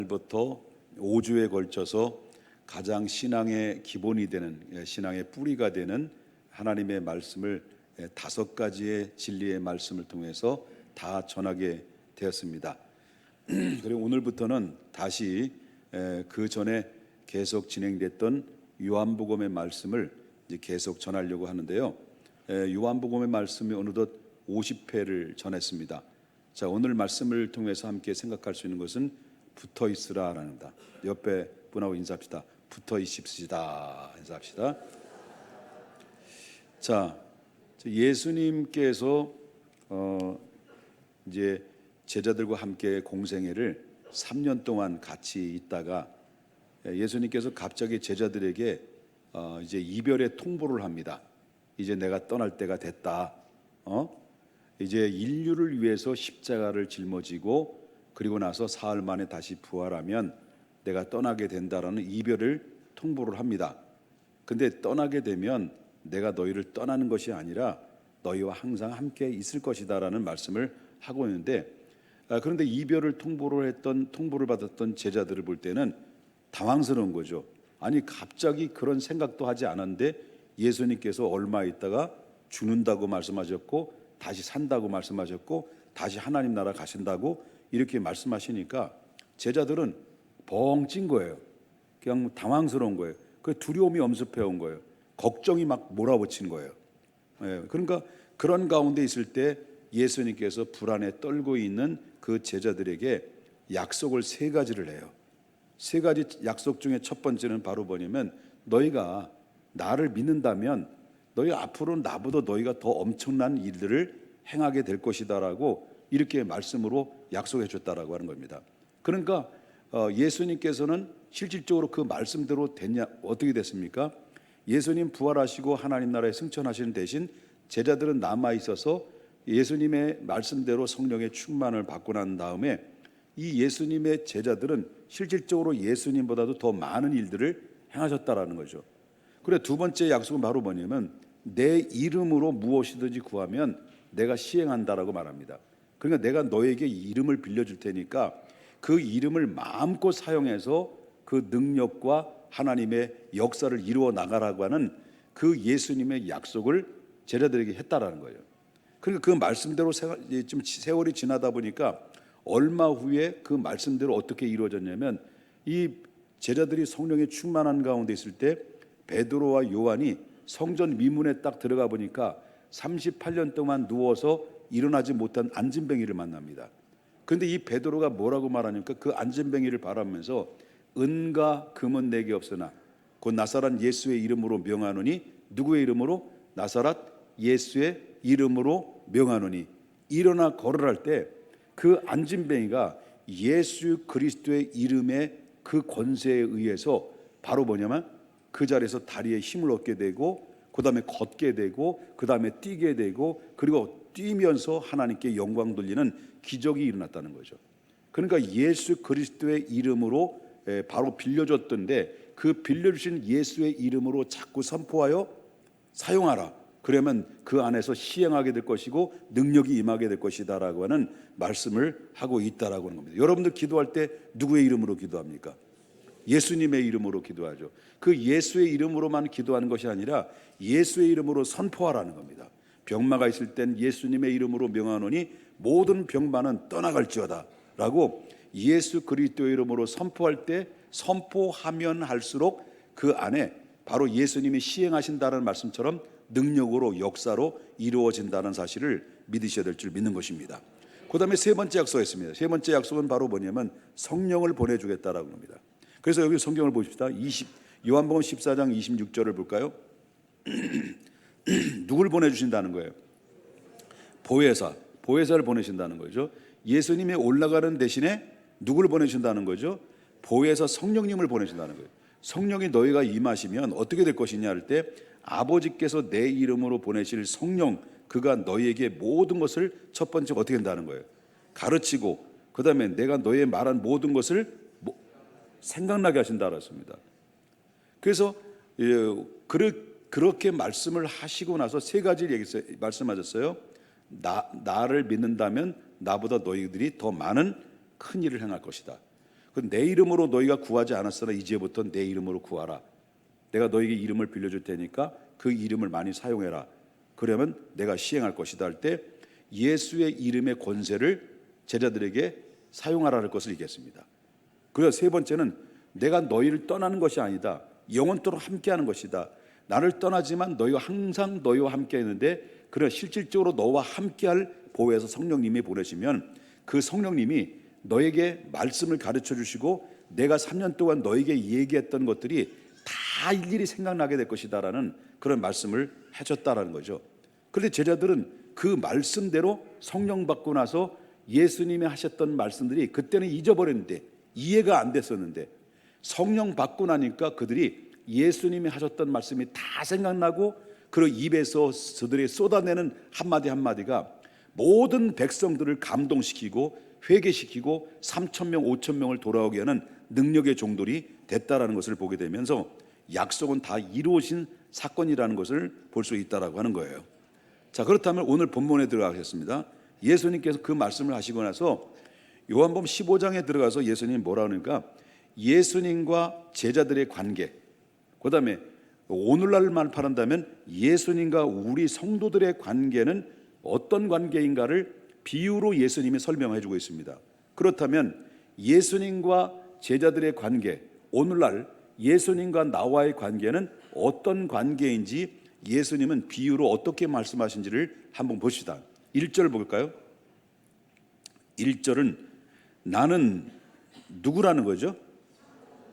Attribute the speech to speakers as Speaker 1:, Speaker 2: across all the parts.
Speaker 1: 부터 5주에 걸쳐서 가장 신앙의 기본이 되는, 신앙의 뿌리가 되는 하나님의 말씀을 5가지의 진리의 말씀을 통해서 다 전하게 되었습니다. 그리고 오늘부터는 다시 그 전에 계속 진행됐던 요한복음의 말씀을 이제 계속 전하려고 하는데요. 요한복음의 말씀이 어느덧 50회를 전했습니다. 자, 오늘 말씀을 통해서 함께 생각할 수 있는 것은 붙어 있으라라는 다. 옆에 분하고 인사합시다. 붙어 있읍시다. 인사합시다. 자, 예수님께서 이제 제자들과 함께 공생애를 3년 동안 같이 있다가 예수님께서 갑자기 제자들에게 이제 이별의 통보를 합니다. 이제 내가 떠날 때가 됐다. 이제 인류를 위해서 십자가를 짊어지고 그리고 나서 사흘 만에 다시 부활하면 내가 떠나게 된다라는 이별을 통보를 합니다. 근데 떠나게 되면 내가 너희를 떠나는 것이 아니라 너희와 항상 함께 있을 것이다라는 말씀을 하고 있는데, 그런데 이별을 통보를 받았던 제자들을 볼 때는 당황스러운 거죠. 아니, 갑자기 그런 생각도 하지 않았는데 예수님께서 얼마 있다가 죽는다고 말씀하셨고 다시 산다고 말씀하셨고 다시 하나님 나라 가신다고 이렇게 말씀하시니까 제자들은 벙 찐 거예요. 그냥 당황스러운 거예요. 그 두려움이 엄습해 온 거예요. 걱정이 막 몰아붙인 거예요. 그러니까 그런 가운데 있을 때 예수님께서 불안에 떨고 있는 그 제자들에게 약속을 3가지를 해요. 3가지 약속 중에 첫 번째는 바로 뭐냐면, 너희가 나를 믿는다면 너희 앞으로 나보다 너희가 더 엄청난 일들을 행하게 될 것이다라고 이렇게 말씀으로 약속해 줬다라고 하는 겁니다. 그러니까 예수님께서는 실질적으로 그 말씀대로 어떻게 됐습니까? 예수님 부활하시고 하나님 나라에 승천하시는 대신 제자들은 남아 있어서 예수님의 말씀대로 성령의 충만을 받고 난 다음에 이 예수님의 제자들은 실질적으로 예수님보다도 더 많은 일들을 행하셨다라는 거죠. 그래, 두 번째 약속은 바로 뭐냐면, 내 이름으로 무엇이든지 구하면 내가 시행한다라고 말합니다. 그러니까 내가 너에게 이름을 빌려줄 테니까 그 이름을 마음껏 사용해서 그 능력과 하나님의 역사를 이루어 나가라고 하는 그 예수님의 약속을 제자들에게 했다라는 거예요. 그러니까 그 말씀대로 좀 세월이 지나다 보니까 얼마 후에 그 말씀대로 어떻게 이루어졌냐면, 이 제자들이 성령에 충만한 가운데 있을 때 베드로와 요한이 성전 미문에 딱 들어가 보니까 38년 동안 누워서 일어나지 못한 안진뱅이를 만납니다. 그런데 이 베드로가 뭐라고 말하니까 그 안진뱅이를 바라면서 은과 금은 내게 없으나 곧 나사렛 예수의 이름으로 명하노니, 누구의 이름으로? 나사렛 예수의 이름으로 명하노니 일어나 걸으랄 때 그 안진뱅이가 예수 그리스도의 이름의 그 권세에 의해서 바로 뭐냐면 그 자리에서 다리에 힘을 얻게 되고 그 다음에 걷게 되고 그 다음에 뛰게 되고 그리고 뛰면서 하나님께 영광 돌리는 기적이 일어났다는 거죠. 그러니까 예수 그리스도의 이름으로 바로 빌려줬던데, 그 빌려주신 예수의 이름으로 자꾸 선포하여 사용하라. 그러면 그 안에서 시행하게 될 것이고 능력이 임하게 될 것이다라고 하는 말씀을 하고 있다라고 하는 겁니다. 여러분들 기도할 때 누구의 이름으로 기도합니까? 예수님의 이름으로 기도하죠. 그 예수의 이름으로만 기도하는 것이 아니라 예수의 이름으로 선포하라는 겁니다. 병마가 있을 땐 예수님의 이름으로 명하노니 모든 병마는 떠나갈지어다 라고 예수 그리스도의 이름으로 선포할 때, 선포하면 할수록 그 안에 바로 예수님이 시행하신다는 말씀처럼 능력으로 역사로 이루어진다는 사실을 믿으셔야 될 줄 믿는 것입니다. 그 다음에 3번째 약속이 있습니다. 3번째 약속은 바로 뭐냐면 성령을 보내주겠다라고 합니다. 그래서 여기 성경을 보십시다. 요한복음 14장 26절을 볼까요? 누굴 보내주신다는 거예요? 보혜사를 보내신다는 거죠. 예수님이 올라가는 대신에 누굴 보내신다는 거죠? 보혜사 성령님을 보내신다는 거예요. 성령이 너희가 임하시면 어떻게 될 것이냐 할 때, 아버지께서 내 이름으로 보내실 성령, 그가 너희에게 모든 것을 첫 번째 어떻게 한다는 거예요? 가르치고 그 다음에 내가 너희의 말한 모든 것을 생각나게 하신다 그랬습니다. 그래서 그렇게 말씀을 하시고 나서 3가지를 말씀하셨어요. 나를 믿는다면 나보다 너희들이 더 많은 큰 일을 행할 것이다. 내 이름으로 너희가 구하지 않았으나 이제부터 내 이름으로 구하라. 내가 너에게 이름을 빌려줄 테니까 그 이름을 많이 사용해라. 그러면 내가 시행할 것이다 할 때 예수의 이름의 권세를 제자들에게 사용하라는 것을 얘기했습니다. 그리고 세 번째는 내가 너희를 떠나는 것이 아니다. 영원토록 함께하는 것이다. 나를 떠나지만 너희가 항상 너희와 함께했는데 그래 실질적으로 너와 함께할 보혜사 성령님이 보내시면 그 성령님이 너에게 말씀을 가르쳐 주시고 내가 3년 동안 너에게 얘기했던 것들이 다 일일이 생각나게 될 것이다라는 그런 말씀을 해줬다라는 거죠. 그런데 제자들은 그 말씀대로 성령 받고 나서 예수님이 하셨던 말씀들이 그때는 잊어버렸는데 이해가 안 됐었는데 성령 받고 나니까 그들이 예수님이 하셨던 말씀이 다 생각나고 그 입에서 그들이 쏟아내는 한마디 한마디가 모든 백성들을 감동시키고 회개시키고 3,000명 5,000명을 돌아오게 하는 능력의 종들이 됐다라는 것을 보게 되면서 약속은 다 이루어진 사건이라는 것을 볼 수 있다라고 하는 거예요. 자, 그렇다면 오늘 본문에 들어가겠습니다. 예수님께서 그 말씀을 하시고 나서 요한복음 15장에 들어가서 예수님이 뭐라 그러니까 예수님과 제자들의 관계, 그 다음에 오늘날만 말한다면 예수님과 우리 성도들의 관계는 어떤 관계인가를 비유로 예수님이 설명해 주고 있습니다. 그렇다면 예수님과 제자들의 관계, 오늘날 예수님과 나와의 관계는 어떤 관계인지 예수님은 비유로 어떻게 말씀하신지를 한번 봅시다. 1절 볼까요? 1절은 나는 누구라는 거죠?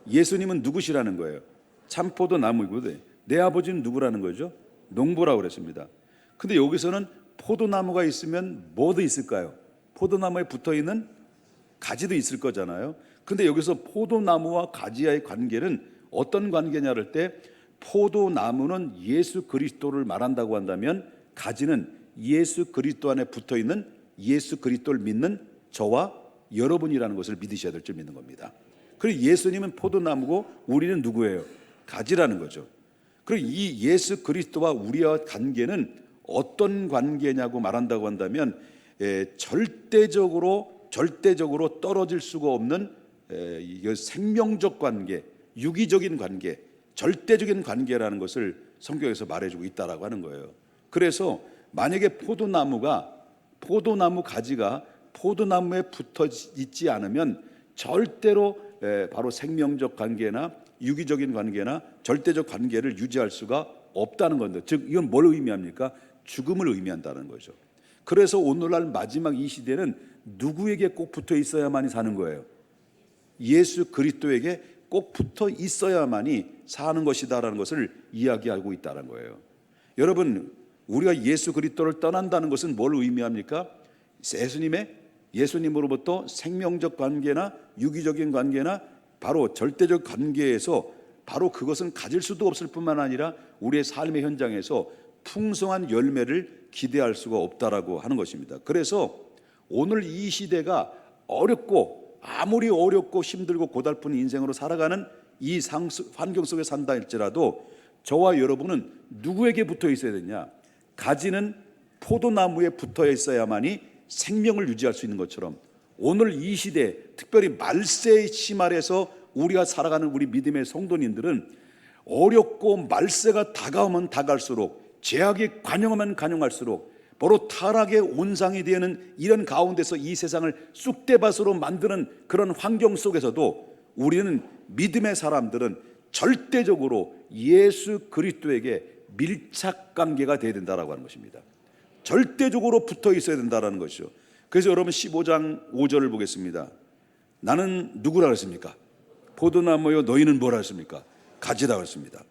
Speaker 1: 예수님은 누구시라는 거예요? 참포도 나무이고 내 아버지는 누구라는 거죠? 농부라고 그랬습니다. 근데 여기서는 포도나무가 있으면 뭐도 있을까요? 포도나무에 붙어있는 가지도 있을 거잖아요. 근데 여기서 포도나무와 가지와의 관계는 어떤 관계냐를 할 때 포도나무는 예수 그리스도를 말한다고 한다면 가지는 예수 그리스도 안에 붙어있는 예수 그리스도를 믿는 저와 여러분이라는 것을 믿으셔야 될 줄 믿는 겁니다. 그리고 예수님은 포도나무고 우리는 누구예요? 가지라는 거죠. 그리고 이 예수 그리스도와 우리와 관계는 어떤 관계냐고 말한다고 한다면 절대적으로 떨어질 수가 없는 생명적 관계, 유기적인 관계, 절대적인 관계라는 것을 성경에서 말해주고 있다라고 하는 거예요. 그래서 만약에 포도나무 가지가 포도나무에 붙어 있지 않으면 절대로 바로 생명적 관계나 유기적인 관계나 절대적 관계를 유지할 수가 없다는 건데, 즉 이건 뭘 의미합니까? 죽음을 의미한다는 거죠. 그래서 오늘날 마지막 이 시대는 누구에게 꼭 붙어 있어야만이 사는 거예요? 예수 그리스도에게 꼭 붙어 있어야만이 사는 것이다라는 것을 이야기하고 있다는 거예요. 여러분, 우리가 예수 그리스도를 떠난다는 것은 뭘 의미합니까? 예수님으로부터 생명적 관계나 유기적인 관계나 바로 절대적 관계에서 바로 그것은 가질 수도 없을 뿐만 아니라 우리의 삶의 현장에서 풍성한 열매를 기대할 수가 없다라고 하는 것입니다. 그래서 오늘 이 시대가 아무리 어렵고 힘들고 고달픈 인생으로 살아가는 이 환경 속에 산다 할지라도 저와 여러분은 누구에게 붙어 있어야 되냐? 가지는 포도나무에 붙어 있어야만이 생명을 유지할 수 있는 것처럼 오늘 이 시대, 특별히 말세의 시말에서 우리가 살아가는 우리 믿음의 성도님들은 어렵고 말세가 다가오면 다가갈수록, 죄악이 관영하면 관영할수록 바로 타락의 온상이 되는 이런 가운데서 이 세상을 쑥대밭으로 만드는 그런 환경 속에서도 우리는 믿음의 사람들은 절대적으로 예수 그리스도에게 밀착 관계가 되어야 된다라고 하는 것입니다. 절대적으로 붙어 있어야 된다라는 것이죠. 그래서 여러분 15장 5절을 보겠습니다. 나는 누구라 그랬습니까? 포도나무요, 너희는 뭐라 했습니까? 가지라 했습니다.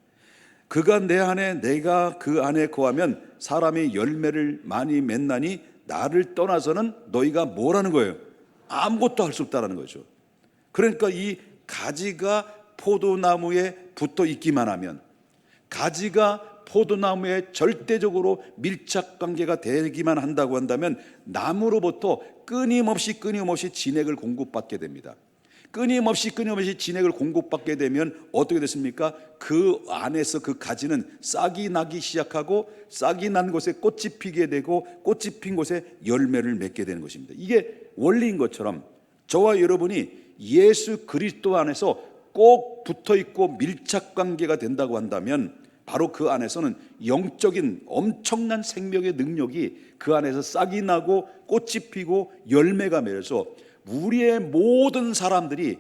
Speaker 1: 그가 내 안에 내가 그 안에 거하면 사람이 열매를 많이 맺나니 나를 떠나서는 너희가 뭐라는 거예요? 아무것도 할 수 없다라는 거죠. 그러니까 이 가지가 포도나무에 붙어 있기만 하면, 가지가 포도나무에 절대적으로 밀착 관계가 되기만 한다고 한다면 나무로부터 끊임없이 진액을 공급받게 됩니다. 끊임없이 진액을 공급받게 되면 어떻게 됐습니까? 그 안에서 그 가지는 싹이 나기 시작하고 싹이 난 곳에 꽃이 피게 되고 꽃이 핀 곳에 열매를 맺게 되는 것입니다. 이게 원리인 것처럼 저와 여러분이 예수 그리스도 안에서 꼭 붙어 있고 밀착 관계가 된다고 한다면 바로 그 안에서는 영적인 엄청난 생명의 능력이 그 안에서 싹이 나고 꽃이 피고 열매가 맺어서 우리의 모든 사람들이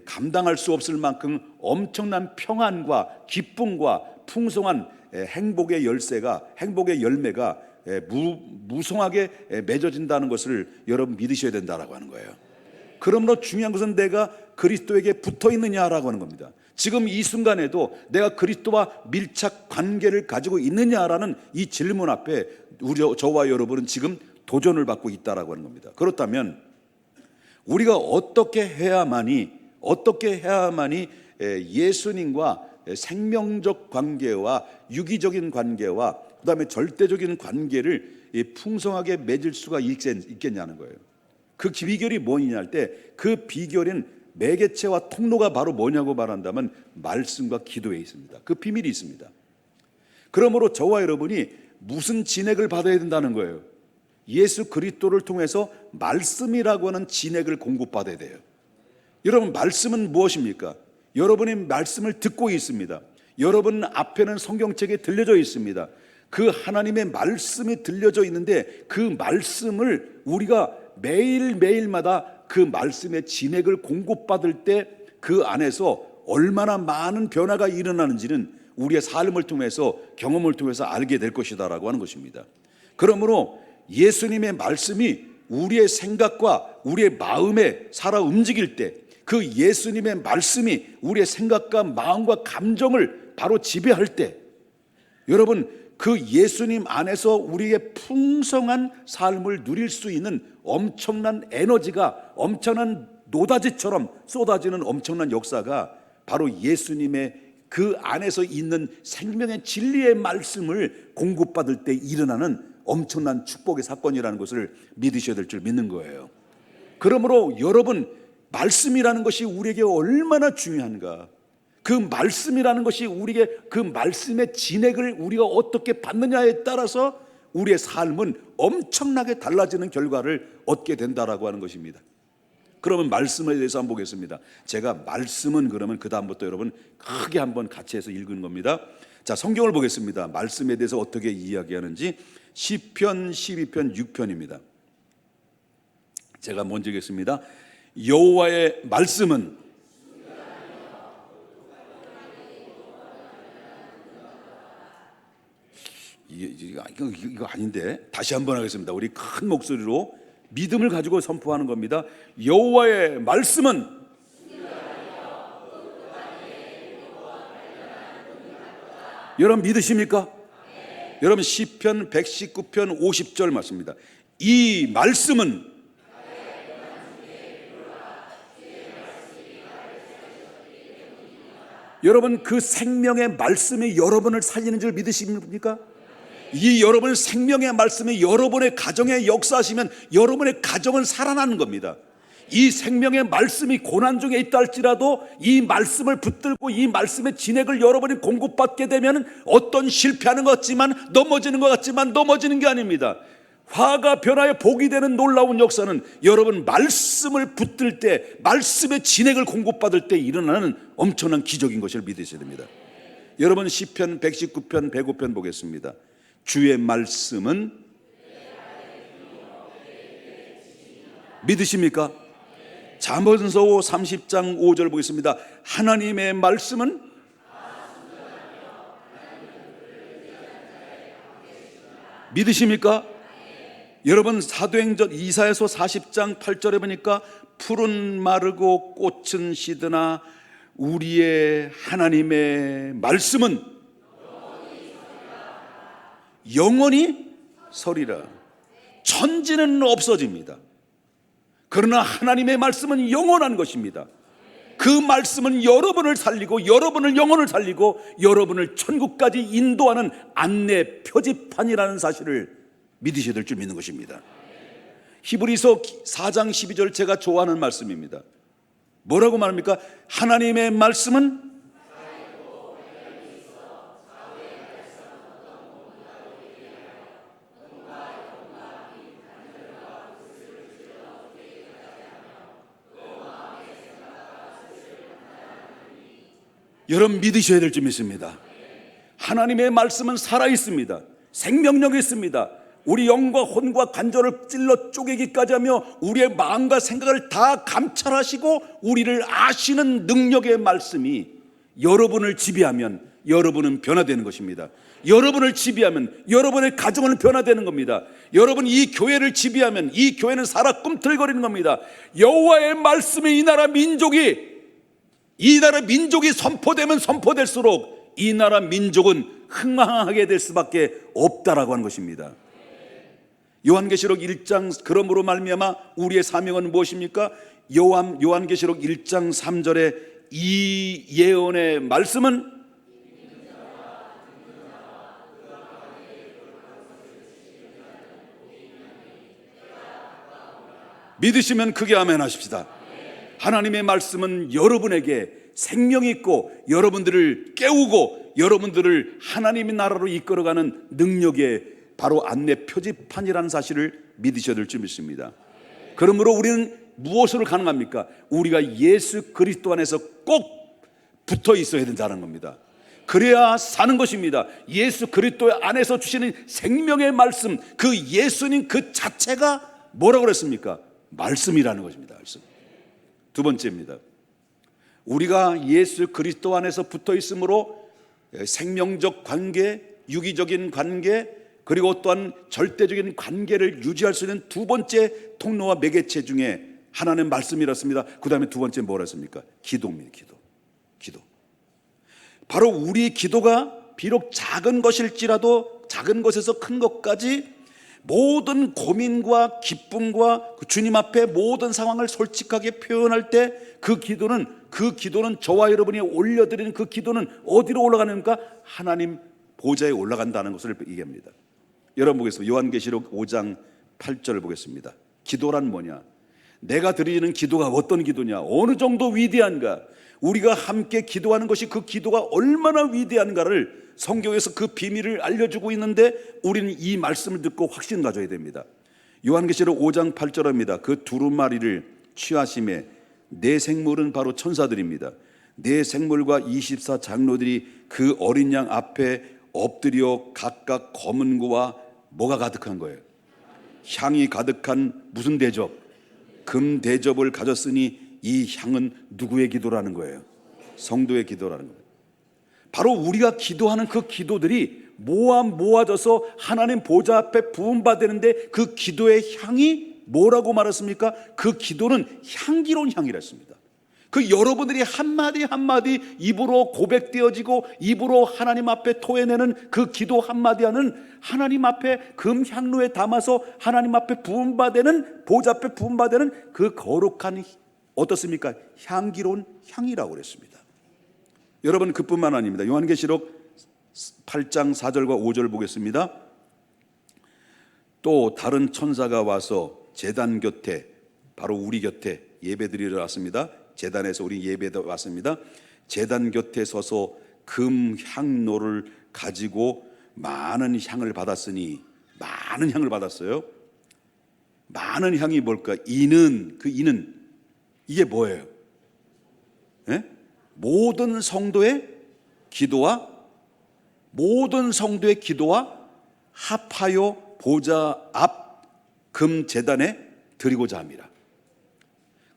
Speaker 1: 감당할 수 없을 만큼 엄청난 평안과 기쁨과 풍성한 행복의 열매가 무성하게 맺어진다는 것을 여러분 믿으셔야 된다라고 하는 거예요. 그러므로 중요한 것은 내가 그리스도에게 붙어 있느냐라고 하는 겁니다. 지금 이 순간에도 내가 그리스도와 밀착 관계를 가지고 있느냐라는 이 질문 앞에 저와 여러분은 지금 도전을 받고 있다라고 하는 겁니다. 그렇다면 우리가 어떻게 해야만이 예수님과 생명적 관계와 유기적인 관계와 그다음에 절대적인 관계를 풍성하게 맺을 수가 있겠냐는 거예요. 그 비결이 뭐냐 할 때 그 비결은 매개체와 통로가 바로 뭐냐고 말한다면 말씀과 기도에 있습니다. 그 비밀이 있습니다. 그러므로 저와 여러분이 무슨 진액을 받아야 된다는 거예요? 예수 그리스도를 통해서 말씀이라고 하는 진액을 공급받아야 돼요. 여러분, 말씀은 무엇입니까? 여러분이 말씀을 듣고 있습니다. 여러분 앞에는 성경책에 들려져 있습니다. 그 하나님의 말씀이 들려져 있는데 그 말씀을 우리가 매일매일마다 그 말씀의 진액을 공급받을 때 그 안에서 얼마나 많은 변화가 일어나는지는 우리의 삶을 통해서 경험을 통해서 알게 될 것이다라고 하는 것입니다. 그러므로 예수님의 말씀이 우리의 생각과 우리의 마음에 살아 움직일 때 그 예수님의 말씀이 우리의 생각과 마음과 감정을 바로 지배할 때 여러분 그 예수님 안에서 우리의 풍성한 삶을 누릴 수 있는 엄청난 에너지가 엄청난 노다지처럼 쏟아지는 엄청난 역사가 바로 예수님의 그 안에서 있는 생명의 진리의 말씀을 공급받을 때 일어나는 엄청난 축복의 사건이라는 것을 믿으셔야 될 줄 믿는 거예요. 그러므로 여러분 말씀이라는 것이 우리에게 얼마나 중요한가, 그 말씀이라는 것이 우리에게 그 말씀의 진액을 우리가 어떻게 받느냐에 따라서 우리의 삶은 엄청나게 달라지는 결과를 얻게 된다라고 하는 것입니다. 그러면 말씀에 대해서 한번 보겠습니다. 제가 말씀은 그러면 그 다음부터 여러분 크게 한번 같이 해서 읽는 겁니다. 자, 성경을 보겠습니다. 말씀에 대해서 어떻게 이야기하는지 시편 12편 6편입니다. 제가 먼저 읽겠습니다. 여호와의 말씀은 이거 아닌데 다시 한번 하겠습니다. 우리 큰 목소리로 믿음을 가지고 선포하는 겁니다. 여호와의 말씀은 여러분 믿으십니까? 여러분 시편 119편 50절 맞습니다. 이 말씀은 여러분 그 생명의 말씀이 여러분을 살리는 줄 믿으십니까? 이 여러분 생명의 말씀이 여러분의 가정에 역사하시면 여러분의 가정은 살아나는 겁니다. 이 생명의 말씀이 고난 중에 있다 할지라도 이 말씀을 붙들고 이 말씀의 진액을 여러분이 공급받게 되면 어떤 실패하는 것 같지만 넘어지는 것 같지만 넘어지는 게 아닙니다. 화가 변화에 복이 되는 놀라운 역사는 여러분 말씀을 붙들 때 말씀의 진액을 공급받을 때 일어나는 엄청난 기적인 것을 믿으셔야 됩니다. 여러분 시편 119편 105편 보겠습니다. 주의 말씀은 믿으십니까? 잠언서 30장 5절 보겠습니다. 하나님의 말씀은 믿으십니까? 여러분 사도행전 이사야서 40장 8절에 보니까 풀은 마르고 꽃은 시드나 우리의 하나님의 말씀은 영원히 서리라. 천지는 없어집니다. 그러나 하나님의 말씀은 영원한 것입니다. 그 말씀은 여러분을 살리고 여러분을 영혼을 살리고 여러분을 천국까지 인도하는 안내 표지판이라는 사실을 믿으셔야 될 줄 믿는 것입니다. 히브리서 4장 12절 제가 좋아하는 말씀입니다. 뭐라고 말합니까? 하나님의 말씀은 여러분 믿으셔야 될 줄 믿습니다. 하나님의 말씀은 살아있습니다. 생명력이 있습니다. 우리 영과 혼과 관절을 찔러 쪼개기까지 하며 우리의 마음과 생각을 다 감찰하시고 우리를 아시는 능력의 말씀이 여러분을 지배하면 여러분은 변화되는 것입니다. 여러분을 지배하면 여러분의 가정은 변화되는 겁니다. 여러분 이 교회를 지배하면 이 교회는 살아 꿈틀거리는 겁니다. 여호와의 말씀이 이 나라 민족이 선포되면 선포될수록 이 나라 민족은 흥망하게 될 수밖에 없다라고 하는 것입니다. 요한계시록 1장 그러므로 말미암아 우리의 사명은 무엇입니까? 요한계시록 1장 3절에 이 예언의 말씀은 믿으시면 크게 아멘 하십시다. 하나님의 말씀은 여러분에게 생명이 있고 여러분들을 깨우고 여러분들을 하나님의 나라로 이끌어가는 능력의 바로 안내 표지판이라는 사실을 믿으셔야 될 줄 믿습니다. 그러므로 우리는 무엇으로 가능합니까? 우리가 예수 그리스도 안에서 꼭 붙어 있어야 된다는 겁니다. 그래야 사는 것입니다. 예수 그리스도 안에서 주시는 생명의 말씀, 그 예수님 그 자체가 뭐라고 그랬습니까? 말씀이라는 것입니다. 말씀. 두 번째입니다. 우리가 예수 그리스도 안에서 붙어 있으므로 생명적 관계, 유기적인 관계, 그리고 또한 절대적인 관계를 유지할 수 있는 두 번째 통로와 매개체 중에 하나는 말씀이었습니다. 그 다음에 두 번째 뭐라 했습니까? 기도입니다. 기도. 바로 우리 기도가 비록 작은 것일지라도 작은 것에서 큰 것까지 모든 고민과 기쁨과 주님 앞에 모든 상황을 솔직하게 표현할 때 그 기도는 저와 여러분이 올려드리는 그 기도는 어디로 올라가는가? 하나님 보좌에 올라간다는 것을 얘기합니다. 여러분 보겠습니다. 요한계시록 5장 8절을 보겠습니다. 기도란 뭐냐? 내가 드리는 기도가 어떤 기도냐? 어느 정도 위대한가? 우리가 함께 기도하는 것이 그 기도가 얼마나 위대한가를 성경에서 그 비밀을 알려주고 있는데 우리는 이 말씀을 듣고 확신 가져야 됩니다. 요한계시록 5장 8절입니다. 그 두루마리를 취하심에 네 생물은 바로 천사들입니다. 네 생물과 24 장로들이 그 어린 양 앞에 엎드려 각각 검은 고와 뭐가 가득한 거예요? 향이 가득한 무슨 대접? 금 대접을 가졌으니 이 향은 누구의 기도라는 거예요? 성도의 기도라는 거예요. 바로 우리가 기도하는 그 기도들이 모아져서 하나님 보좌 앞에 부음받는데 그 기도의 향이 뭐라고 말했습니까? 그 기도는 향기로운 향이라 했습니다. 그 여러분들이 한마디 한마디 입으로 고백되어지고 입으로 하나님 앞에 토해내는 그 기도 한마디 하는 하나님 앞에 금향로에 담아서 하나님 앞에 부음받는 보좌 앞에 부음받는 그 거룩한 어떻습니까? 향기로운 향이라고 그랬습니다. 여러분 그뿐만 아닙니다. 요한계시록 8장 4절과 5절을 보겠습니다. 또 다른 천사가 와서 제단 곁에 바로 우리 곁에 예배드리러 왔습니다. 제단에서 우리 예배도 왔습니다. 제단 곁에 서서 금향로를 가지고 많은 향을 받았으니 많은 향을 받았어요. 많은 향이 뭘까? 이는 이게 뭐예요? 네? 모든 성도의 기도와 합하여 보좌 앞 금 제단에 드리고자 합니다.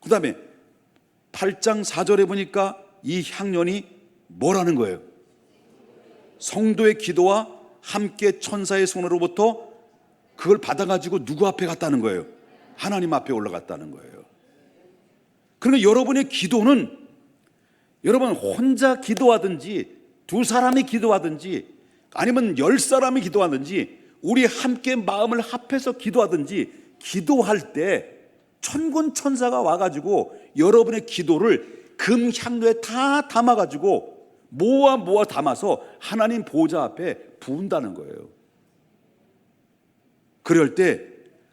Speaker 1: 그 다음에 8장 4절에 보니까 이 향연이 뭐라는 거예요? 성도의 기도와 함께 천사의 손으로부터 그걸 받아가지고 누구 앞에 갔다는 거예요? 하나님 앞에 올라갔다는 거예요. 그러니까 여러분의 기도는 여러분 혼자 기도하든지 두 사람이 기도하든지 아니면 10사람이 기도하든지 우리 함께 마음을 합해서 기도하든지 기도할 때 천군 천사가 와가지고 여러분의 기도를 금향로에 다 담아가지고 모아 담아서 하나님 보좌 앞에 부은다는 거예요. 그럴 때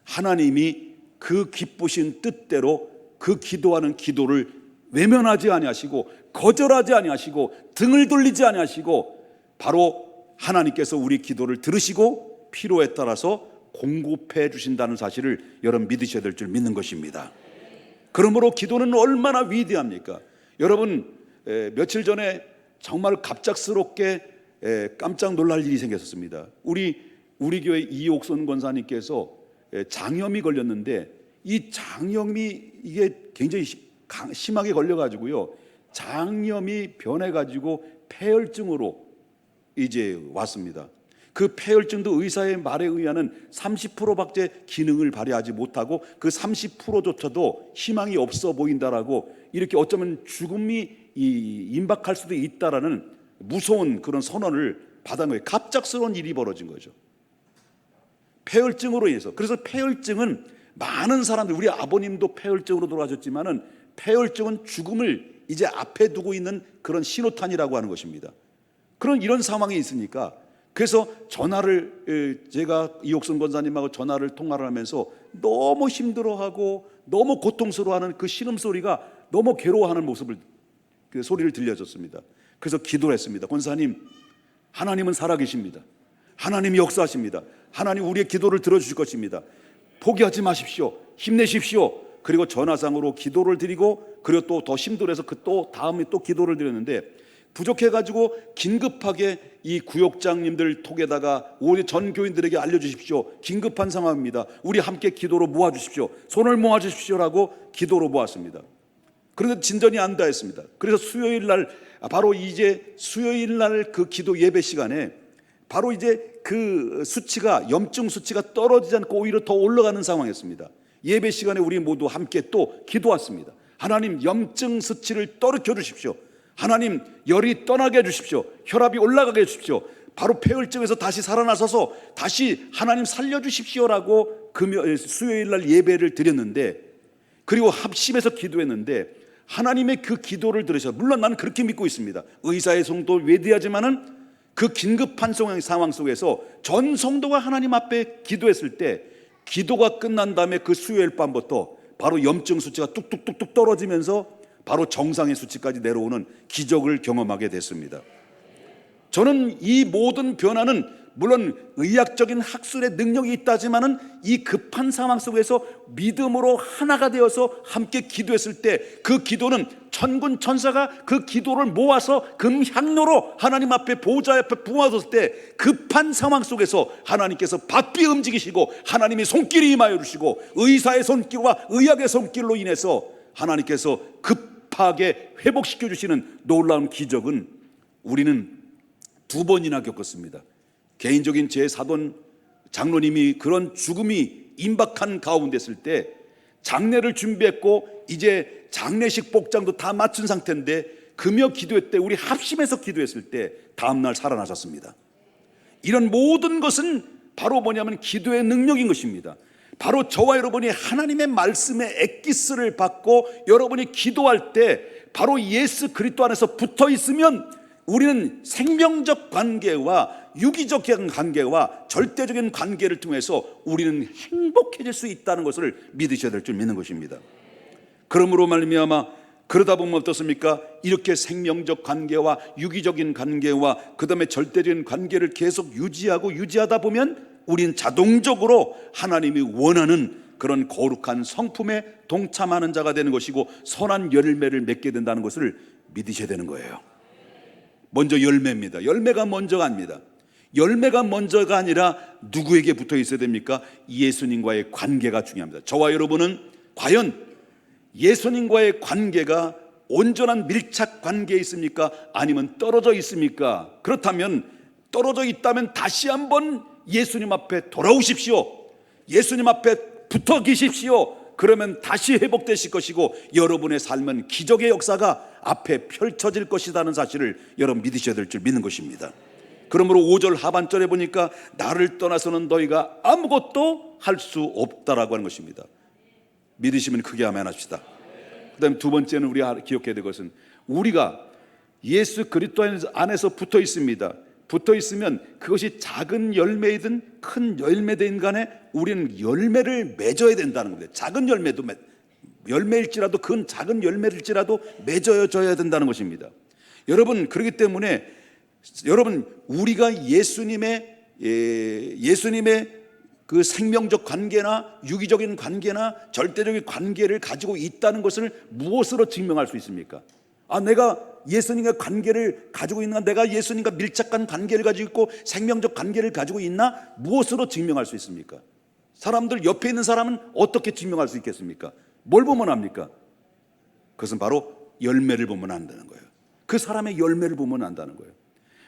Speaker 1: 하나님이 그 기쁘신 뜻대로 그 기도하는 기도를 외면하지 아니하시고 거절하지 아니하시고 등을 돌리지 아니하시고 바로 하나님께서 우리 기도를 들으시고 필요에 따라서 공급해 주신다는 사실을 여러분 믿으셔야 될 줄 믿는 것입니다. 그러므로 기도는 얼마나 위대합니까? 여러분 며칠 전에 정말 갑작스럽게 깜짝 놀랄 일이 생겼습니다. 우리 교회 이옥선 권사님께서 장염이 걸렸는데, 이 장염이 이게 굉장히 심하게 걸려가지고요, 장염이 변해가지고 폐혈증으로 이제 왔습니다. 그 폐혈증도 의사의 말에 의하면 30%밖에 기능을 발휘하지 못하고 그 30%조차도 희망이 없어 보인다라고, 이렇게 어쩌면 죽음이 임박할 수도 있다라는 무서운 그런 선언을 받은 거예요. 갑작스러운 일이 벌어진 거죠, 폐혈증으로 인해서. 그래서 폐혈증은 많은 사람들, 우리 아버님도 폐혈증으로 돌아가셨지만은 폐혈증은 죽음을 이제 앞에 두고 있는 그런 신호탄이라고 하는 것입니다. 이런 상황이 있으니까, 그래서 전화를, 제가 이옥선 권사님하고 통화를 하면서 너무 힘들어하고 너무 고통스러워하는 그 신음소리가, 너무 괴로워하는 모습을, 그 소리를 들려줬습니다. 그래서 기도를 했습니다. 권사님, 하나님은 살아계십니다. 하나님이 역사하십니다. 하나님 우리의 기도를 들어주실 것입니다. 포기하지 마십시오. 힘내십시오. 그리고 전화상으로 기도를 드리고, 그리고 또 더 힘들어서 또 다음에 또 기도를 드렸는데, 부족해가지고 긴급하게 이 구역장님들 톡에다가 우리 전 교인들에게 알려주십시오. 긴급한 상황입니다. 우리 함께 기도로 모아주십시오. 손을 모아주십시오라고 기도로 모았습니다. 그런데 진전이 안 닿았습니다. 그래서 수요일 날, 바로 이제 수요일 날 그 기도 예배 시간에 바로 이제 그 수치가, 염증 수치가 떨어지지 않고 오히려 더 올라가는 상황이었습니다. 예배 시간에 우리 모두 함께 또 기도했습니다. 하나님, 염증 수치를 떨어져 주십시오. 하나님, 열이 떠나게 해주십시오. 혈압이 올라가게 해주십시오. 바로 폐혈증에서 다시 살아나셔서 다시 하나님 살려주십시오라고 수요일 날 예배를 드렸는데, 그리고 합심해서 기도했는데 하나님의 그 기도를 들으셔서, 물론 나는 그렇게 믿고 있습니다. 의사의 성도 외대하지만은 그 긴급한 상황 속에서 전 성도가 하나님 앞에 기도했을 때, 기도가 끝난 다음에 그 수요일 밤부터 바로 염증 수치가 뚝뚝뚝뚝 떨어지면서 바로 정상의 수치까지 내려오는 기적을 경험하게 됐습니다. 저는 이 모든 변화는 물론 의학적인 학술의 능력이 있다지만은 이 급한 상황 속에서 믿음으로 하나가 되어서 함께 기도했을 때, 그 기도는 천군 천사가 그 기도를 모아서 금향로로 하나님 앞에, 보좌 앞에 부어뒀을 때, 급한 상황 속에서 하나님께서 바삐 움직이시고 하나님의 손길이 임하여 주시고, 의사의 손길과 의학의 손길로 인해서 하나님께서 급하게 회복시켜 주시는 놀라운 기적은 우리는 2번이나 겪었습니다. 개인적인 제 사돈 장로님이 그런 죽음이 임박한 가운데 있을 때 장례를 준비했고, 이제 장례식 복장도 다 맞춘 상태인데, 금요 기도회 때 우리 합심해서 기도했을 때 다음날 살아나셨습니다. 이런 모든 것은 바로 뭐냐면 기도의 능력인 것입니다. 바로 저와 여러분이 하나님의 말씀의 엑기스를 받고 여러분이 기도할 때 바로 예수 그리스도 안에서 붙어 있으면, 우리는 생명적 관계와 유기적 관계와 절대적인 관계를 통해서 우리는 행복해질 수 있다는 것을 믿으셔야 될 줄 믿는 것입니다. 그러므로 말미암아, 그러다 보면 어떻습니까? 이렇게 생명적 관계와 유기적인 관계와 그 다음에 절대적인 관계를 계속 유지하다 보면 우리는 자동적으로 하나님이 원하는 그런 거룩한 성품에 동참하는 자가 되는 것이고, 선한 열매를 맺게 된다는 것을 믿으셔야 되는 거예요. 먼저 열매입니다. 열매가 먼저가 아닙니다. 열매가 먼저가 아니라 누구에게 붙어 있어야 됩니까? 예수님과의 관계가 중요합니다. 저와 여러분은 과연 예수님과의 관계가 온전한 밀착 관계에 있습니까? 아니면 떨어져 있습니까? 그렇다면, 떨어져 있다면 다시 한번 예수님 앞에 돌아오십시오. 예수님 앞에 붙어 계십시오. 그러면 다시 회복되실 것이고, 여러분의 삶은 기적의 역사가 앞에 펼쳐질 것이라는 사실을 여러분 믿으셔야 될 줄 믿는 것입니다. 그러므로 5절 하반절에 보니까 나를 떠나서는 너희가 아무것도 할 수 없다라고 하는 것입니다. 믿으시면 크게 아멘 합시다. 그 다음에 2번째는 우리가 기억해야 될 것은, 우리가 예수 그리스도 안에서 붙어 있습니다. 붙어 있으면 그것이 작은 열매이든 큰 열매든 간에 우리는 열매를 맺어야 된다는 겁니다. 작은 열매도 열매일지라도, 그건 작은 열매일지라도 맺어져야 된다는 것입니다. 여러분, 그렇기 때문에 여러분, 우리가 예수님의 그 생명적 관계나 유기적인 관계나 절대적인 관계를 가지고 있다는 것을 무엇으로 증명할 수 있습니까? 내가 예수님과 관계를 가지고 있나? 내가 예수님과 밀접한 관계를 가지고 있고 생명적 관계를 가지고 있나? 무엇으로 증명할 수 있습니까? 사람들 옆에 있는 사람은 어떻게 증명할 수 있겠습니까? 뭘 보면 압니까? 그것은 바로 열매를 보면 안다는 거예요. 그 사람의 열매를 보면 안다는 거예요.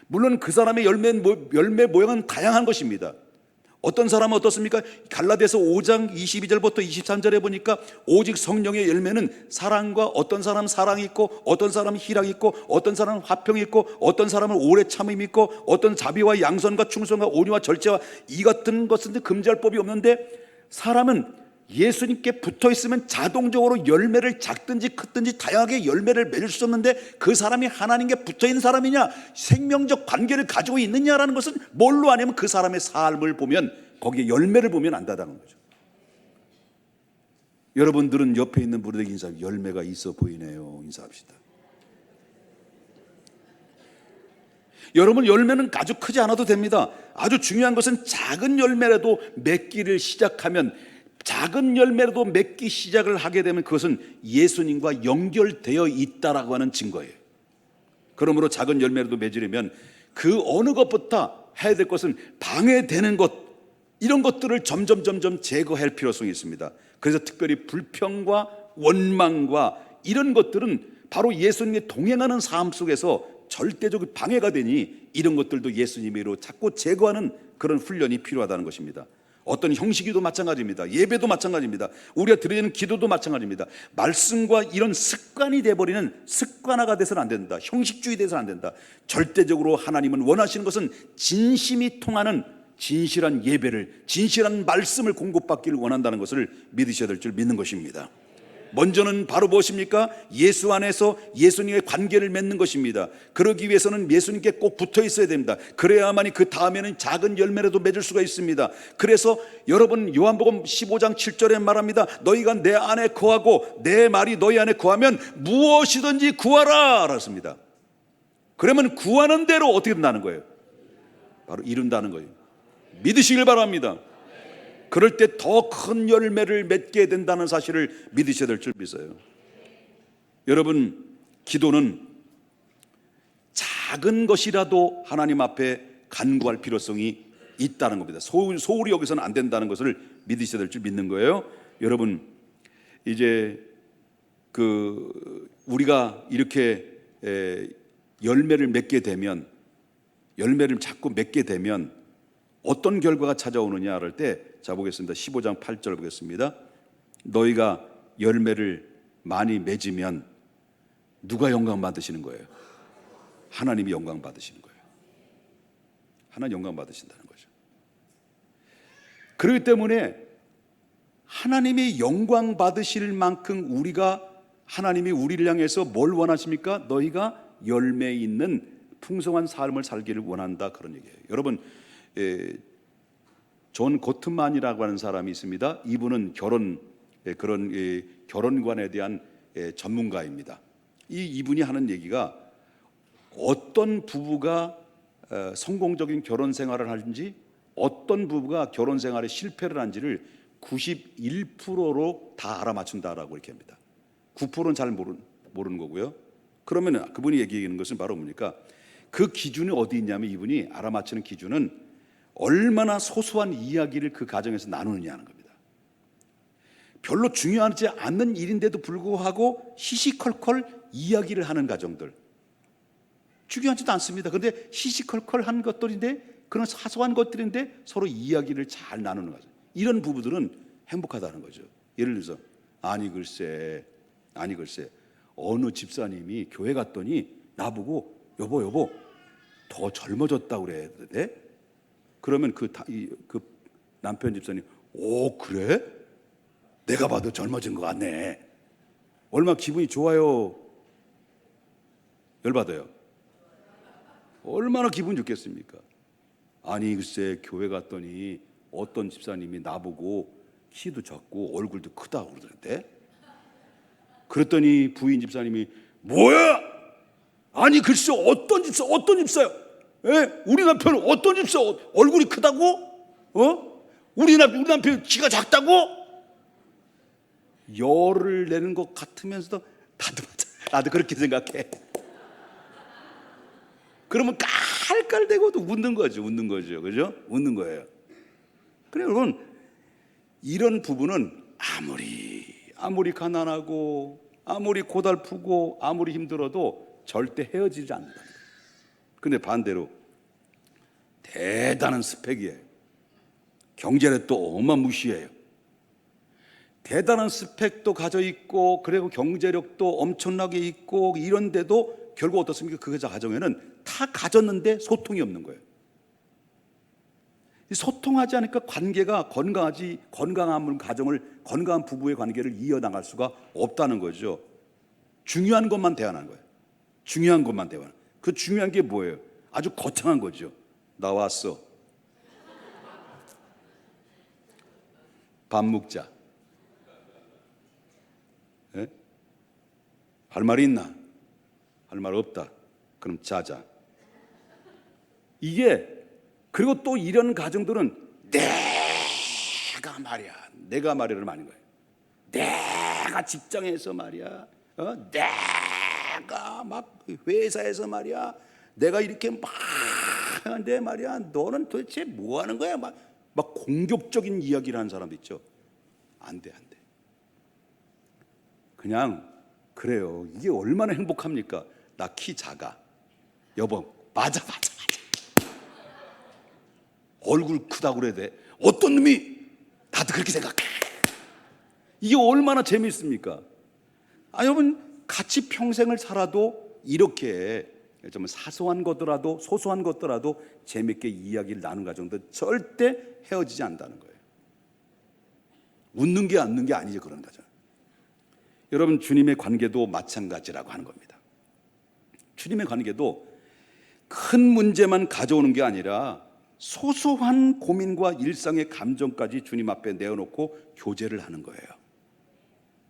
Speaker 1: 물론 그 사람의 열매 모양은 다양한 것입니다. 어떤 사람은 어떻습니까? 갈라디아서 5장 22절부터 23절에 보니까 오직 성령의 열매는 사랑과, 어떤 사람은 사랑이 있고, 어떤 사람은 희락이 있고, 어떤 사람은 화평이 있고, 어떤 사람은 오래 참음이 있고, 어떤 자비와 양선과 충성과 온유와 절제와 이 같은 것은 금지할 법이 없는데, 사람은 예수님께 붙어 있으면 자동적으로 열매를 작든지 크든지 다양하게 열매를 맺을 수 없는데, 그 사람이 하나님께 붙어 있는 사람이냐, 생명적 관계를 가지고 있느냐라는 것은 뭘로 아냐면 그 사람의 삶을 보면, 거기에 열매를 보면 안다는 거죠. 여러분들은 옆에 있는 분에게 인사하고, 열매가 있어 보이네요, 인사합시다. 여러분, 열매는 아주 크지 않아도 됩니다. 아주 중요한 것은 작은 열매라도 맺기를 시작하면, 작은 열매라도 맺기 시작을 하게 되면 그것은 예수님과 연결되어 있다라고 하는 증거예요. 그러므로 작은 열매라도 맺으려면 그 어느 것보다 해야 될 것은 방해되는 것, 이런 것들을 점점 제거할 필요성이 있습니다. 그래서 특별히 불평과 원망과 이런 것들은 바로 예수님의 동행하는 삶 속에서 절대적으로 방해가 되니, 이런 것들도 예수님으로 자꾸 제거하는 그런 훈련이 필요하다는 것입니다. 어떤 형식이도 마찬가지입니다. 예배도 마찬가지입니다. 우리가 드리는 기도도 마찬가지입니다. 말씀과 이런 습관이 돼버리는, 습관화가 돼서는 안 된다. 형식주의 돼서는 안 된다. 절대적으로 하나님은 원하시는 것은 진심이 통하는 진실한 예배를, 진실한 말씀을 공급받기를 원한다는 것을 믿으셔야 될 줄 믿는 것입니다. 먼저는 바로 무엇입니까? 예수 안에서 예수님의 관계를 맺는 것입니다. 그러기 위해서는 예수님께 꼭 붙어 있어야 됩니다. 그래야만이 그 다음에는 작은 열매라도 맺을 수가 있습니다. 그래서 여러분, 요한복음 15장 7절에 말합니다. 너희가 내 안에 거하고 내 말이 너희 안에 거하면 무엇이든지 구하라 그랬습니다. 그러면 구하는 대로 어떻게 된다는 거예요? 바로 이룬다는 거예요. 믿으시길 바랍니다. 그럴 때 더 큰 열매를 맺게 된다는 사실을 믿으셔야 될 줄 믿어요. 여러분, 기도는 작은 것이라도 하나님 앞에 간구할 필요성이 있다는 겁니다. 소홀히 여기서는 안 된다는 것을 믿으셔야 될 줄 믿는 거예요. 여러분, 이제 우리가 이렇게 열매를 맺게 되면, 열매를 자꾸 맺게 되면 어떤 결과가 찾아오느냐 할 때, 자 보겠습니다. 15장 8절 보겠습니다. 너희가 열매를 많이 맺으면 누가 영광 받으시는 거예요? 하나님이 영광 받으시는 거예요. 하나님 영광 받으신다는 거죠. 그렇기 때문에 하나님이 영광 받으실 만큼 우리가, 하나님이 우리를 향해서 뭘 원하십니까? 너희가 열매 있는 풍성한 삶을 살기를 원한다, 그런 얘기예요. 여러분, 존 고트만이라고 하는 사람이 있습니다. 이분은 결혼관에 대한 전문가입니다. 이분이 하는 얘기가, 어떤 부부가 성공적인 결혼 생활을 하는지, 어떤 부부가 결혼 생활에 실패를 한지를 91%로 다 알아맞춘다라고 이렇게 합니다. 9%는 잘 모르는 거고요. 그러면 그분이 얘기하는 것은 바로 뭡니까? 그 기준이 어디 있냐면, 이분이 알아맞히는 기준은 얼마나 소소한 이야기를 그 가정에서 나누느냐 하는 겁니다. 별로 중요하지 않는 일인데도 불구하고 시시콜콜 이야기를 하는 가정들, 중요하지도 않습니다. 그런데 시시콜콜한 것들인데, 그런 사소한 것들인데 서로 이야기를 잘 나누는 거죠. 이런 부부들은 행복하다는 거죠. 예를 들어서, 아니 글쎄 어느 집사님이 교회 갔더니 나보고 여보 더 젊어졌다고 그래. 그러면 그 남편 집사님, 오 그래? 내가 봐도 젊어진 것 같네. 얼마나 기분이 좋아요? 열받아요? 얼마나 기분 좋겠습니까? 아니 글쎄 교회 갔더니 어떤 집사님이 나보고 키도 작고 얼굴도 크다고 그러던데. 그랬더니 부인 집사님이, 뭐야? 아니 글쎄 어떤 집사요? 우리 남편은 어떤 집사? 얼굴이 크다고? 우리 남편 키가 작다고? 열을 내는 것 같으면서도 다듬어져. 나도 그렇게 생각해. 그러면 깔깔대고 또 웃는 거죠. 그죠? 웃는 거예요. 그래, 여러분, 이런 부부는 아무리 가난하고 아무리 고달프고 아무리 힘들어도 절대 헤어지지 않는다. 근데 반대로 대단한 스펙이에요. 경제력도 어마무시해요. 대단한 스펙도 가져 있고 그리고 경제력도 엄청나게 있고 이런데도 결국 어떻습니까? 그 가정에는 다 가졌는데 소통이 없는 거예요. 소통하지 않으니까 관계가 건강한 부부의 관계를 이어나갈 수가 없다는 거죠. 중요한 것만 대하는 거예요. 중요한 것만 대하는. 그 중요한 게 뭐예요? 아주 거창한 거죠. 나 왔어. 밥 먹자. 예? 할 말이 있나? 할 말 없다. 그럼 자자. 그리고 또 이런 가정들은 내가 말이야를 많은 거예요. 내가 직장에서 말이야, 내가 막 회사에서 말이야, 내가 이렇게 막 하는데 말이야, 너는 도대체 뭐 하는 거야? 막 공격적인 이야기를 하는 사람도 있죠. 안 돼. 그냥 그래요. 이게 얼마나 행복합니까? 나 키 작아. 여보, 맞아. 얼굴 크다고 그래야 돼. 어떤 놈이 나도 그렇게 생각해. 이게 얼마나 재미있습니까? 여러분, 같이 평생을 살아도 이렇게 좀 소소한 것더라도 재밌게 이야기를 나눈 가정들 절대 헤어지지 않는다는 거예요. 웃는 게 아니죠, 그런 가정. 여러분, 주님의 관계도 마찬가지라고 하는 겁니다. 주님의 관계도 큰 문제만 가져오는 게 아니라 소소한 고민과 일상의 감정까지 주님 앞에 내어놓고 교제를 하는 거예요.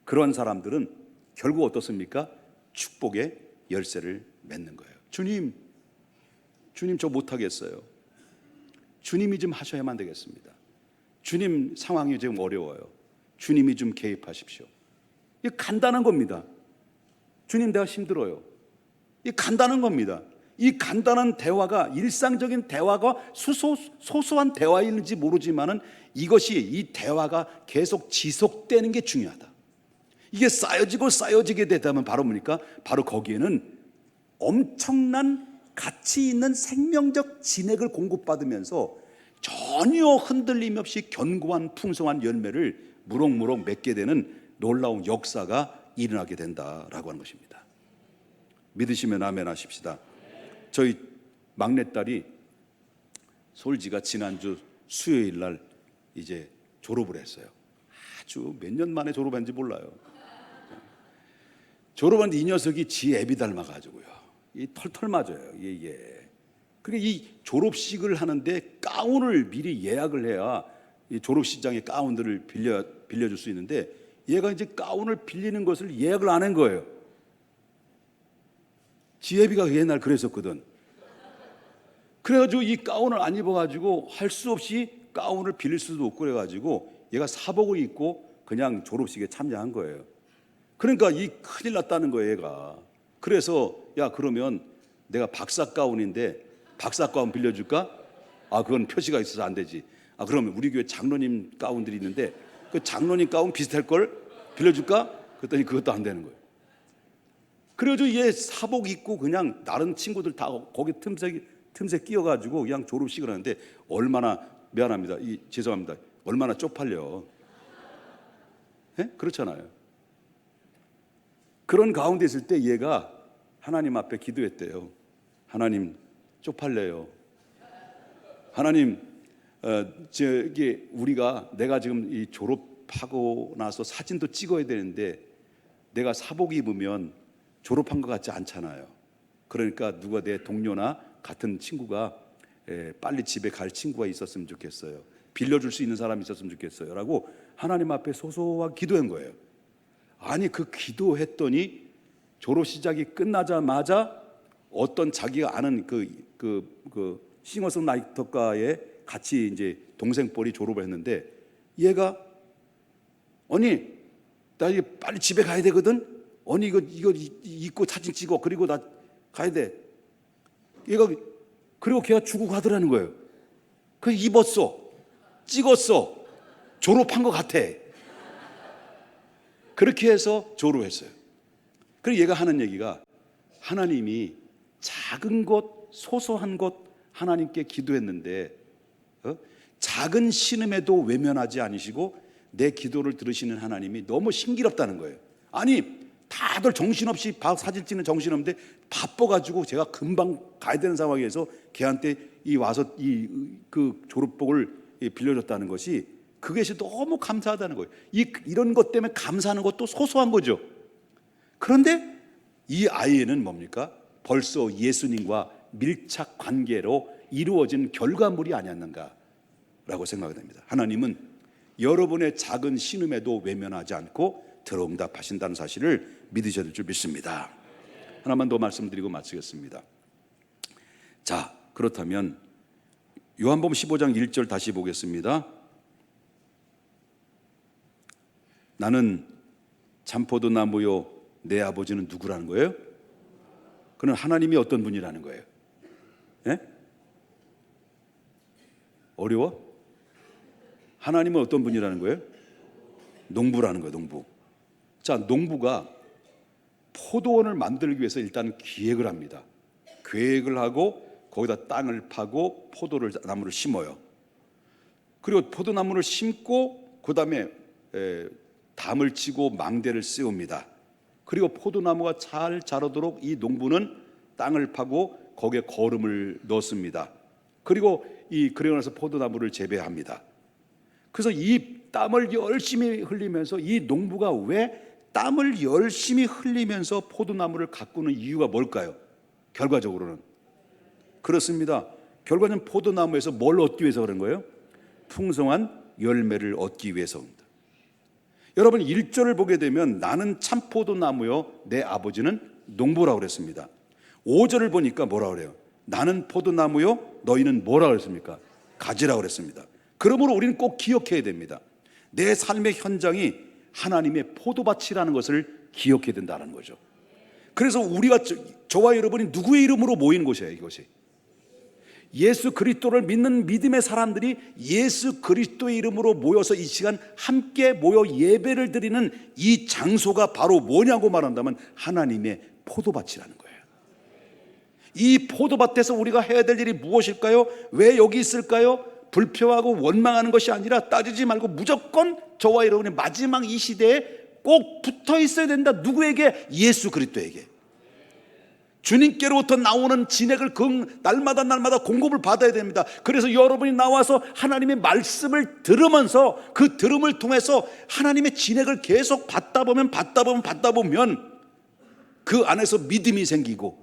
Speaker 1: 그런 사람들은 결국 어떻습니까? 축복의 열쇠를 맺는 거예요. 주님 저 못하겠어요. 주님이 좀 하셔야만 되겠습니다. 주님, 상황이 지금 어려워요. 주님이 좀 개입하십시오. 이게 간단한 겁니다. 주님, 내가 힘들어요. 이게 간단한 겁니다. 이 간단한 대화가, 일상적인 대화가 소소한 대화인지 모르지만은 이 대화가 계속 지속되는 게 중요하다. 이게 쌓여지게 되다면 바로 뭡니까? 바로 거기에는 엄청난 가치 있는 생명적 진액을 공급받으면서 전혀 흔들림 없이 견고한 풍성한 열매를 무럭무럭 맺게 되는 놀라운 역사가 일어나게 된다라고 하는 것입니다. 믿으시면 아멘 하십시다. 저희 막내딸이 솔지가 지난주 수요일 날 이제 졸업을 했어요. 아주 몇 년 만에 졸업한지 몰라요. 졸업한 이 녀석이 지 애비 닮아가지고요. 이 털털 맞아요. 그러니까 이 졸업식을 하는데 가운을 미리 예약을 해야 이 졸업식장에 가운들을 빌려줄 수 있는데 얘가 이제 가운을 빌리는 것을 예약을 안 한 거예요. 지혜비가 옛날 그랬었거든. 그래가지고 이 가운을 안 입어가지고 할 수 없이 가운을 빌릴 수도 없고 그래가지고 얘가 사복을 입고 그냥 졸업식에 참여한 거예요. 그러니까 이 큰일 났다는 거예요, 얘가. 그래서 야, 그러면 내가 박사 가운인데 박사 가운 빌려줄까? 그건 표시가 있어서 안 되지. 그러면 우리 교회 장로님 가운들이 있는데 그 장로님 가운 비슷할 걸 빌려줄까? 그랬더니 그것도 안 되는 거예요. 그래가지고 얘 사복 입고 그냥 다른 친구들 다 거기 틈새 끼어가지고 그냥 졸업식을 하는데 얼마나 미안합니다. 죄송합니다. 얼마나 쪽팔려. 그렇잖아요. 그런 가운데 있을 때 얘가 하나님 앞에 기도했대요. 하나님, 쪽팔려요. 하나님, 내가 지금 이 졸업하고 나서 사진도 찍어야 되는데 내가 사복 입으면 졸업한 것 같지 않잖아요. 그러니까 누가 내 동료나 같은 친구가 빨리 집에 갈 친구가 있었으면 좋겠어요. 빌려줄 수 있는 사람이 있었으면 좋겠어요. 라고 하나님 앞에 소소하게 기도한 거예요. 아니, 그 기도했더니 졸업 시작이 끝나자마자 어떤 자기가 아는 그 싱어송라이터과에 같이 이제 동생뻘이 졸업을 했는데 얘가 언니, 나 이제 빨리 집에 가야 되거든. 언니 이거 입고 사진 찍어. 그리고 나 가야 돼. 얘가 그리고 걔가 주고 가더라는 거예요. 그 입었어, 찍었어, 졸업한 것 같아. 그렇게 해서 졸업했어요. 그리고 얘가 하는 얘기가 하나님이 작은 것, 소소한 것 하나님께 기도했는데 작은 신음에도 외면하지 않으시고 내 기도를 들으시는 하나님이 너무 신기롭다는 거예요. 아니 다들 정신없이 사진 찍는 정신없는데 바빠가지고 제가 금방 가야 되는 상황에서 걔한테 와서 그 졸업복을 빌려줬다는 것이 그것이 너무 감사하다는 거예요. 이런 것 때문에 감사하는 것도 소소한 거죠. 그런데 이 아이는 뭡니까? 벌써 예수님과 밀착 관계로 이루어진 결과물이 아니었는가라고 생각이 됩니다. 하나님은 여러분의 작은 신음에도 외면하지 않고 들어응답하신다는 사실을 믿으셔야 될 줄 믿습니다. 하나만 더 말씀드리고 마치겠습니다. 자, 그렇다면 요한복음 15장 1절 다시 보겠습니다. 나는 참포도나무요 내 아버지는 누구라는 거예요? 그는 하나님이 어떤 분이라는 거예요? 예? 어려워? 하나님은 어떤 분이라는 거예요? 농부라는 거예요. 농부. 자, 농부가 포도원을 만들기 위해서 일단 기획을 합니다. 계획을 하고 거기다 땅을 파고 나무를 심어요. 그리고 포도나무를 심고 그 다음에 담을 치고 망대를 씌웁니다. 그리고 포도나무가 잘 자라도록 이 농부는 땅을 파고 거기에 거름을 넣습니다. 그리고 그러고 나서 포도나무를 재배합니다. 그래서 이 땀을 열심히 흘리면서 이 농부가 왜 땀을 열심히 흘리면서 포도나무를 가꾸는 이유가 뭘까요? 결과적으로는 그렇습니다. 결과는 포도나무에서 뭘 얻기 위해서 그런 거예요? 풍성한 열매를 얻기 위해서입니다. 여러분 1절을 보게 되면 나는 참포도나무요 내 아버지는 농부라고 그랬습니다. 5절을 보니까 뭐라고 그래요? 나는 포도나무요 너희는 뭐라고 그랬습니까? 가지라고 그랬습니다. 그러므로 우리는 꼭 기억해야 됩니다. 내 삶의 현장이 하나님의 포도밭이라는 것을 기억해야 된다는 거죠. 그래서 우리가 저와 여러분이 누구의 이름으로 모인 곳이에요. 이것이 예수 그리스도를 믿는 믿음의 사람들이 예수 그리스도의 이름으로 모여서 이 시간 함께 모여 예배를 드리는 이 장소가 바로 뭐냐고 말한다면 하나님의 포도밭이라는 거예요. 이 포도밭에서 우리가 해야 될 일이 무엇일까요? 왜 여기 있을까요? 불평하고 원망하는 것이 아니라 따지지 말고 무조건 저와 여러분의 마지막 이 시대에 꼭 붙어 있어야 된다. 누구에게? 예수 그리스도에게. 주님께로부터 나오는 진액을 날마다 공급을 받아야 됩니다. 그래서 여러분이 나와서 하나님의 말씀을 들으면서 그 들음을 통해서 하나님의 진액을 계속 받다 보면 그 안에서 믿음이 생기고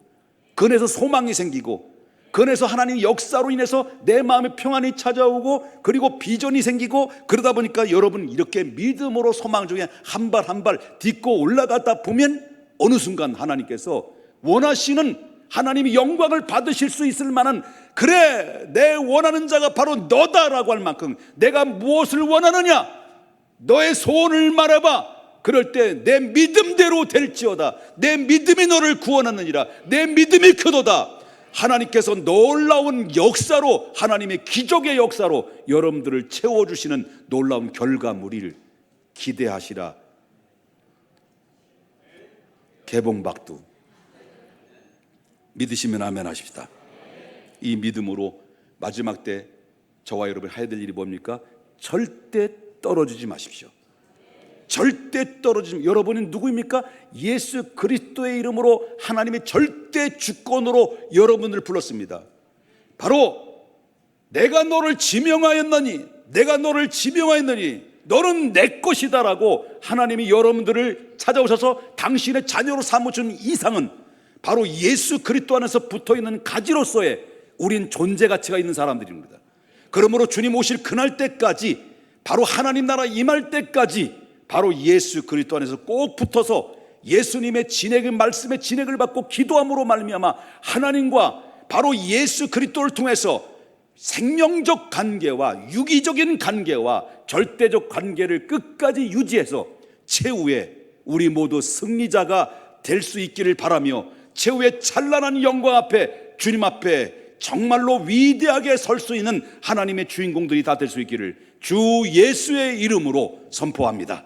Speaker 1: 그 안에서 소망이 생기고 그 안에서 하나님의 역사로 인해서 내 마음에 평안이 찾아오고 그리고 비전이 생기고 그러다 보니까 여러분 이렇게 믿음으로 소망 중에 한 발 한 발 딛고 올라가다 보면 어느 순간 하나님께서 원하시는 하나님이 영광을 받으실 수 있을 만한 그래 내 원하는 자가 바로 너다라고 할 만큼 내가 무엇을 원하느냐 너의 소원을 말해봐. 그럴 때 내 믿음대로 될지어다. 내 믿음이 너를 구원하느니라. 내 믿음이 크도다. 하나님께서 놀라운 역사로 하나님의 기적의 역사로 여러분들을 채워주시는 놀라운 결과물을 기대하시라. 개봉박두 믿으시면 아멘 하십시다. 이 믿음으로 마지막 때 저와 여러분이 해야 될 일이 뭡니까? 절대 떨어지지 마십시오. 절대 떨어지지. 여러분은 누구입니까? 예수 그리스도의 이름으로 하나님의 절대 주권으로 여러분을 불렀습니다. 바로 내가 너를 지명하였느니 너는 내 것이다라고 하나님이 여러분들을 찾아오셔서 당신의 자녀로 삼으신 이상은 바로 예수 그리스도 안에서 붙어있는 가지로서의 우린 존재 가치가 있는 사람들입니다. 그러므로 주님 오실 그날 때까지 바로 하나님 나라 임할 때까지 바로 예수 그리스도 안에서 꼭 붙어서 예수님의 진액의 말씀의 진액을 받고 기도함으로 말미암아 하나님과 바로 예수 그리스도를 통해서 생명적 관계와 유기적인 관계와 절대적 관계를 끝까지 유지해서 최후에 우리 모두 승리자가 될 수 있기를 바라며 최후의 찬란한 영광 앞에, 주님 앞에 정말로 위대하게 설 수 있는 하나님의 주인공들이 다 될 수 있기를 주 예수의 이름으로 선포합니다.